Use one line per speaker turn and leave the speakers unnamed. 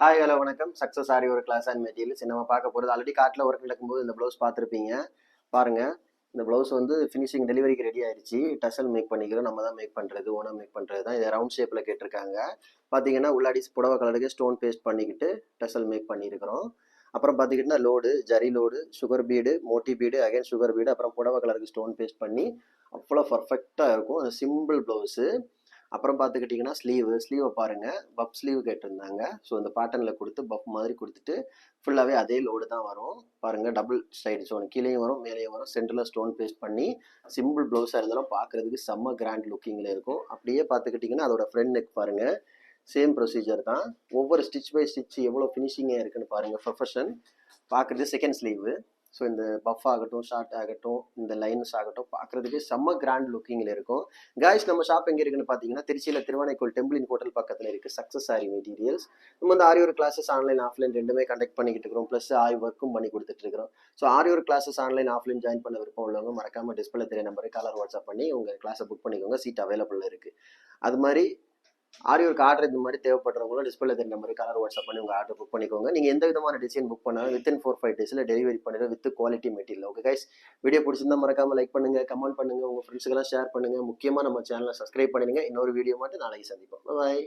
Hi hello வணக்கம். Success ஆரி ஒரு class and materials நம்ம பார்க்க போகிறது. ஆல்ரெடி காட்டில் ஒர்க் நடக்கும்போது இந்த ப்ளவுஸ் பார்த்துருப்பீங்க. பாருங்கள், இந்த ப்ளவுஸ் வந்து ஃபினிஷிங் டெலிவரிக்கு ரெடி ஆயிடுச்சு. டசல் மேக் பண்ணிக்கிறோம், நம்ம தான் மேக் பண்ணுறது, ஓனாக மேக் பண்ணுறது தான். இதை ரவுண்ட் ஷேப்பில் கேட்டிருக்காங்க. பார்த்தீங்கன்னா உள்ளாடி புடவை கலருக்கு ஸ்டோன் பேஸ்ட் பண்ணிக்கிட்டு டசல் மேக் பண்ணியிருக்கிறோம். அப்புறம் பார்த்துக்கிட்டிங்கன்னா load, zari load, sugar bead, moti bead, again sugar bead, அப்புறம் புடவை கலருக்கு ஸ்டோன் பேஸ்ட் பண்ணி அவ்வளோ பர்ஃபெக்டாக இருக்கும். அது சிம்பிள் ப்ளவுஸு. அப்புறம் பார்த்துக்கிட்டிங்கன்னா ஸ்லீவை பாருங்கள், பப் ஸ்லீவ் கேட்டிருந்தாங்க. ஸோ இந்த பேட்டர்னில் கொடுத்து பப் மாதிரி கொடுத்துட்டு ஃபுல்லாகவே அதே லோடு தான் வரும். பாருங்கள், டபுள் சைடு ஸ்டோன் கீழேயும் வரும் மேலேயும் வரும். சென்டரில் ஸ்டோன் பேஸ்ட் பண்ணி சிம்பிள் ப்ளவுஸாக இருந்தாலும் பார்க்குறதுக்கு செம்ம கிராண்ட் லுக்கிங்கில் இருக்கும். அப்படியே பார்த்துக்கிட்டிங்கன்னா அதோட ஃப்ரண்ட் நெக் பாருங்கள், சேம் ப்ரொசீஜர் தான். ஒவ்வொரு ஸ்டிச் பை ஸ்டிச் எவ்வளோ ஃபினிஷிங்காக இருக்குன்னு பாருங்கள். ப்ரொஃபஷன் பார்க்குறது செகண்ட் ஸ்லீவு. ஸோ இந்த பஃப் ஆகட்டும், ஷார்ட் ஆகட்டும், இந்த லைன்ஸ் ஆகட்டும் பார்க்குறதுக்கு செம்ம கிராண்ட் லுக்கிங்கில் இருக்கும். காய்ஸ், நம்ம ஷாப் எங்கே இருக்குன்னு பார்த்தீங்கன்னா திருச்சியில் திருவானைக்கோள் டெம்பிளின் ஹோட்டல் பக்கத்தில் இருக்குது சக்ஸஸ் ஆரி மெட்டீரியல்ஸ். நம்ம வந்து aari work classes online offline ரெண்டுமே கண்டக்ட் பண்ணிக்கிட்டு இருக்கிறோம். ப்ளஸ் ஆரி ஒர்க்கும் பண்ணி கொடுத்துட்டு இருக்கிறோம். So aari work classes online offline join பண்ண விருப்பம் உள்ளவங்க மறக்காமல் டிஸ்பிளே தெரிய நம்பருக்கு காலர் வாட்ஸ்அப் பண்ணி உங்கள் கிளாஸை புக் பண்ணிக்கோங்க. சீட் அவைலபிள் இருக்குது. அது மாதிரி ஆரி ஒர்க் ஆர்டர் இந்த மாதிரி தேவைப்படுறவங்களும் டிஸ்பிளே தெரிய நம்பருக்கு கலர் வாட்ஸ்அப் பண்ணி உங்கள் ஆர்டர் புக் பண்ணிக்கோங்க. நீங்கள் எந்த விதமான டிசைன் புக் பண்ணாலும் வித்தின் 4-5 டேஸில் டெலிவரி பண்ணிடுவோம் with quality material. Okay guys, video பிடிச்சிருந்தா மறக்காமல் லைக் பண்ணுங்கள், கமெண்ட் பண்ணுங்கள், உங்கள் ஃப்ரெண்ட்ஸுக்கெல்லாம் ஷேர் பண்ணுங்கள். முக்கியமாக நம்ம சேனலை சப்ஸ்கிரைப் பண்ணிடுங்க. இன்னொரு வீடியோ மட்டும் நாளைக்கு சந்திப்போம். பாய்.